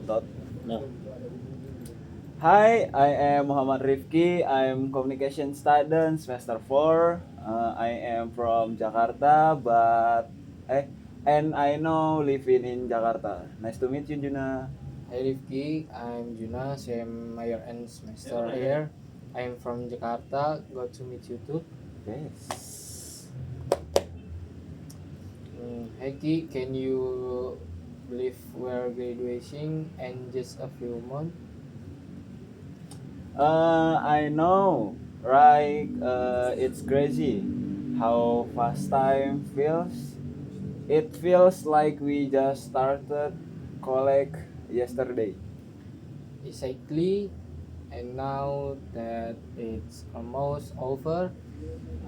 Tot. No. Hi, I am Muhammad Rifki. I'm communication student semester 4. I am from Jakarta, and I know living in Jakarta. Nice to meet you, Juna. Hi Rifki, I'm Juna, same year and semester here. I'm from Jakarta, glad to meet you too. Yes. Heki, can you believe we're graduating in just a few months? I know, right? It's crazy how fast time feels. It feels like we just started college yesterday. Exactly, and now that it's almost over,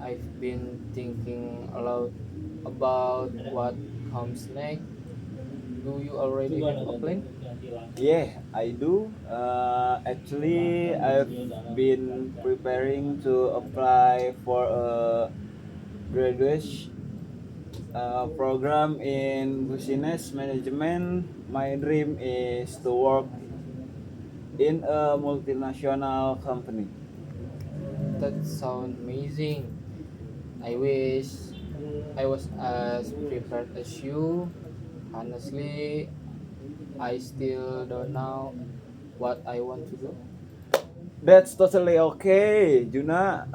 I've been thinking a lot about what comes next. Do you already have a plan? Yeah, I do. Actually, I've been preparing to apply for a graduate program in business management. My dream is to work in a multinational company. That sounds amazing. I wish I was as prepared as you. Honestly, I still don't know what I want to do. That's totally okay, Juna.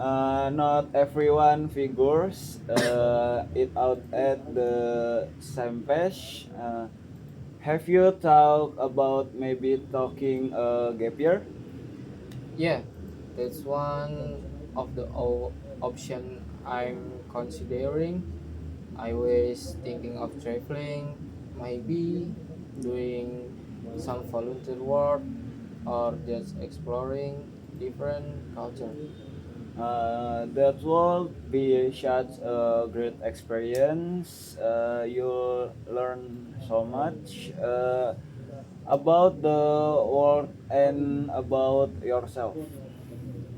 Not everyone figures it out at the same page. Have you thought about maybe talking a gap year? Yeah, that's one of the option I'm considering. I was thinking of traveling, maybe doing some volunteer work or just exploring different culture. That will be such a great experience. You learn so much about the world and about yourself.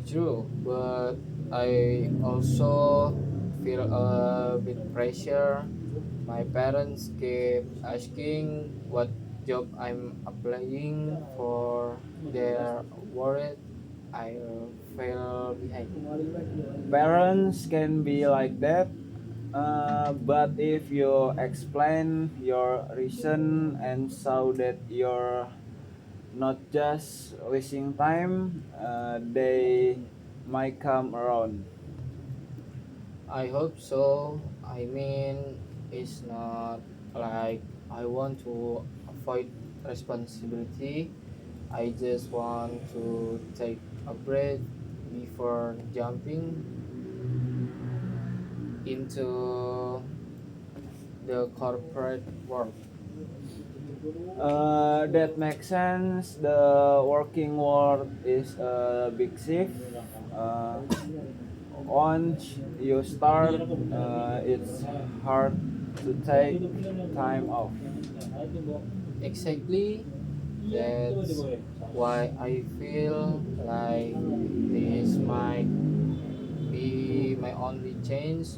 True, but I also feel a bit pressure. My parents keep asking what job I'm applying for. They're worried I'll fail behind. Parents can be like that, but if you explain your reason and show that you're not just wasting time, they might come around. I hope so. I mean, it's not like I want to avoid responsibility. I just want to take a breath before jumping into the corporate world. That makes sense. The working world is a big shift. Uh, Once you start, it's hard to take time off. Exactly, that's why I feel like this might be my only chance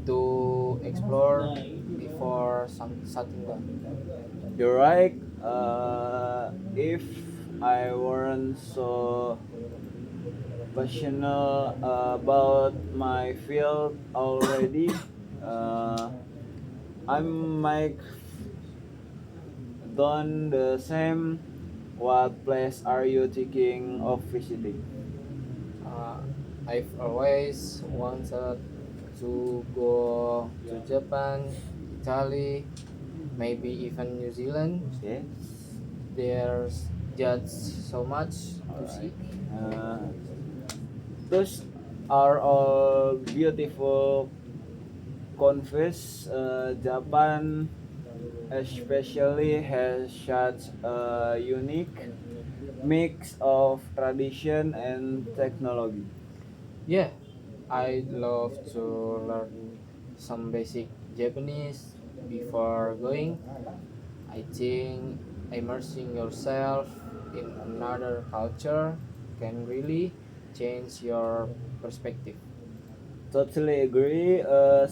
to explore before shutting down. You're right. If I weren't so passionate about my field already, uh, I might done the same. What place are you thinking of visiting? Uh, I've always wanted to go to Japan, Italy, maybe even New Zealand. Yes. There's just so much All to right. see. Those are all beautiful countries. Japan, especially, has such a unique mix of tradition and technology. Yeah, I'd love to learn some basic Japanese before going. I think immersing yourself in another culture can really change your perspective. Totally agree. Are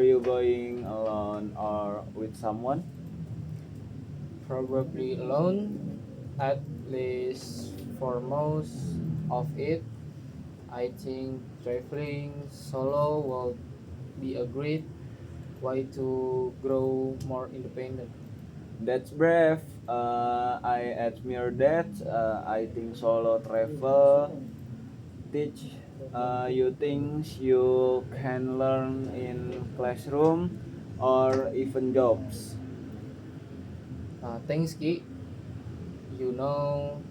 you going alone or with someone? probably alone, at least for most of it. I think traveling solo will be a great way to grow more independent. That's brave. I admire that. I think solo travel teach you things you can learn in classroom or even jobs. Thanks, Ki. You know,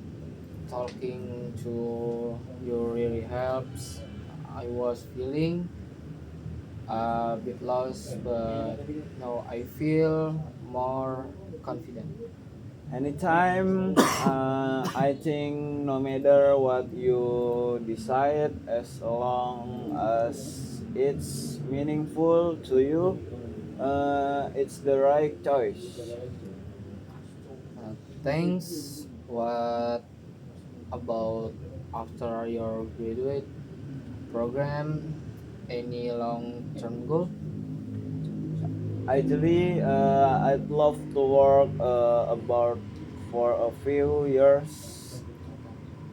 talking to you really helps. I was feeling a bit lost, but now I feel more confident. Anytime, I think no matter what you decide, as long as it's meaningful to you, it's the right choice. Uh, Thanks. What about after your graduate program? Any long-term goal? Ideally, I'd love to work about for a few years,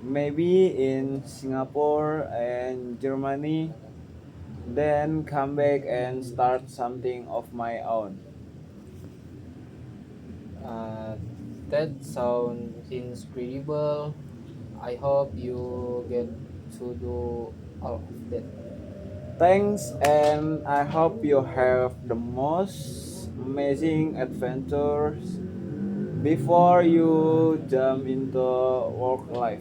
maybe in Singapore and Germany, then come back and start something of my own. Uh, that sounds incredible. I hope you get to do all of that. Thanks, and I hope you have the most amazing adventures before you jump into work life.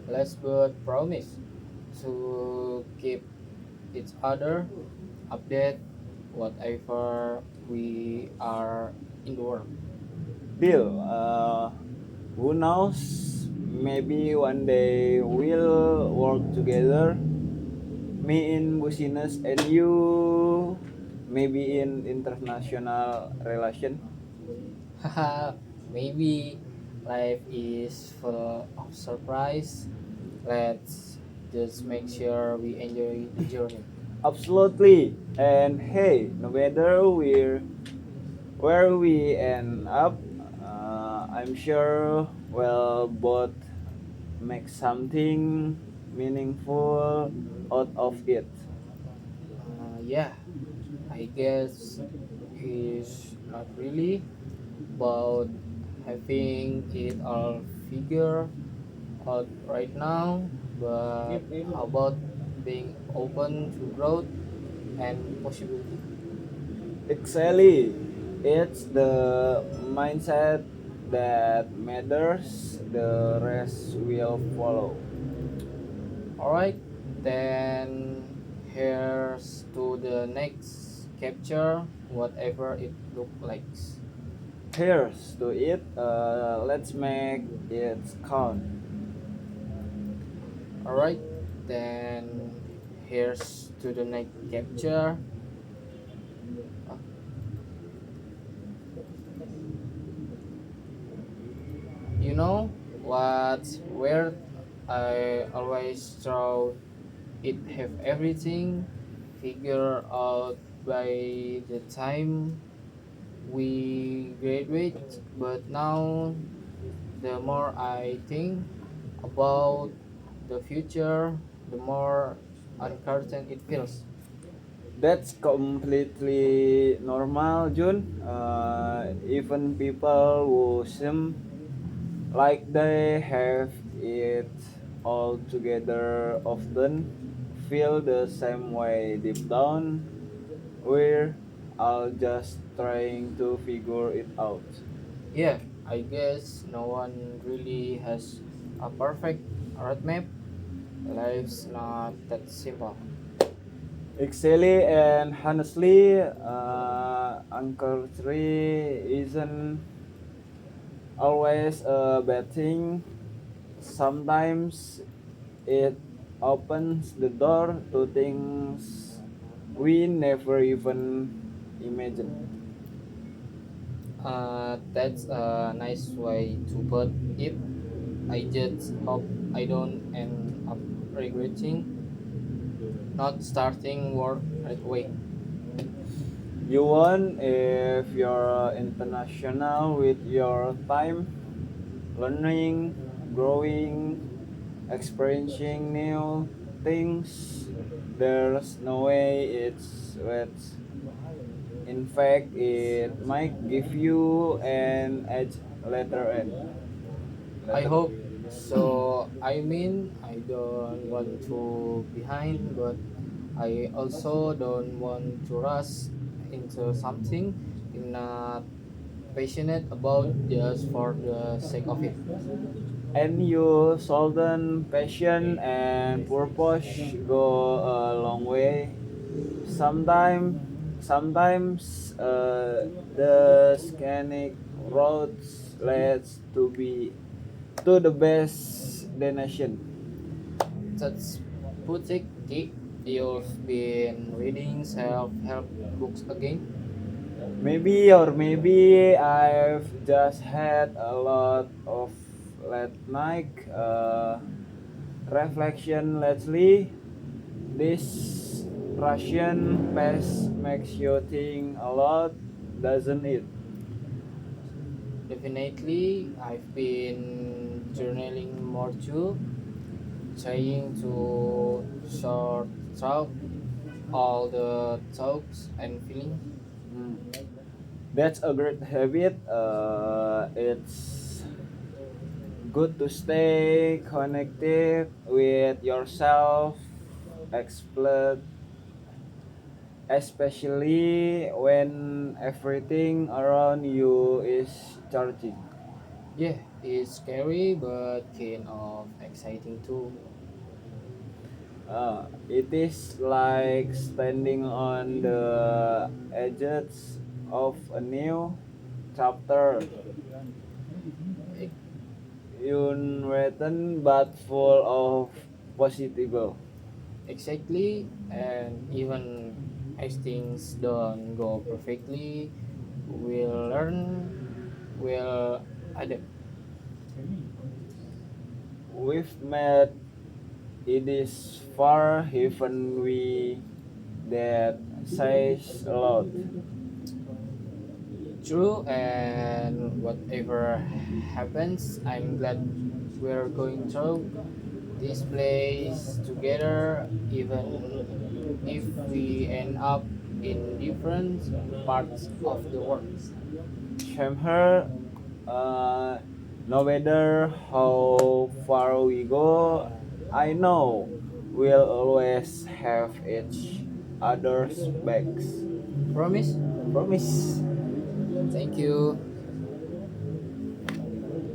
Let's but promise to keep each other update whatever we are in the world. Deal. Who knows? Maybe one day we'll work together. Me in business and you maybe in international relation. Haha, maybe life is full of surprise. Let's just make sure we enjoy the journey. Absolutely. And hey, no matter where we end up, I'm sure we'll both make something meaningful out of it. Yeah, I guess it's not really about having it all figured out right now, but about being open to growth and possibility. Exactly. It's the mindset that matters, the rest will follow. All right, then here's to the next capture, whatever it look like. Here's to it, let's make it count. All right, then here's to the next capture. Uh, you know what's weird? I always thought it have everything figured out by the time we graduate, but now the more I think about the future, the more uncertain it feels. That's completely normal, Jun. Even people who seem like they have it all together often feel the same way deep down. We're all just trying to figure it out. Yeah, I guess no one really has a perfect roadmap. Life's not that simple. Actually, and honestly, Uncle Tree isn't always a bad thing. Sometimes it opens the door to things we never even imagined. That's a nice way to put it. I just hope I don't end up regretting not starting work right away. You won if you're international with your time, learning, growing, experiencing new things. There's no way it's wet. In fact, it might give you an edge later on. I Later. hope so. I mean, I don't want to behind, but I also don't want to rush into something I'm not passionate about just for the sake of it. And you Solden passion and purpose go a long way. Sometimes the scenic roads leads to the best destination. That's Putik T. You've been reading self-help books again? Maybe I've just had a lot of late night reflection lately. This Russian pace makes you think a lot, doesn't it? Definitely, I've been journaling more too, trying to sort out all the thoughts and feelings. Hmm. That's a great habit. It's good to stay connected with yourself, explore, especially when everything around you is charging. Yeah, it's scary but kind of exciting too. It is like standing on the edges of a new chapter, E- unwritten but full of possible. Exactly, and even as things don't go perfectly, we'll learn, we'll adapt. We've met it is far, even we that says a lot. True, and whatever happens, I'm glad we're going through this place together, even if we end up in different parts of the world. Shame her. Uh, no matter how far we go, I know we'll always have each other's backs. Promise? Promise. Thank you.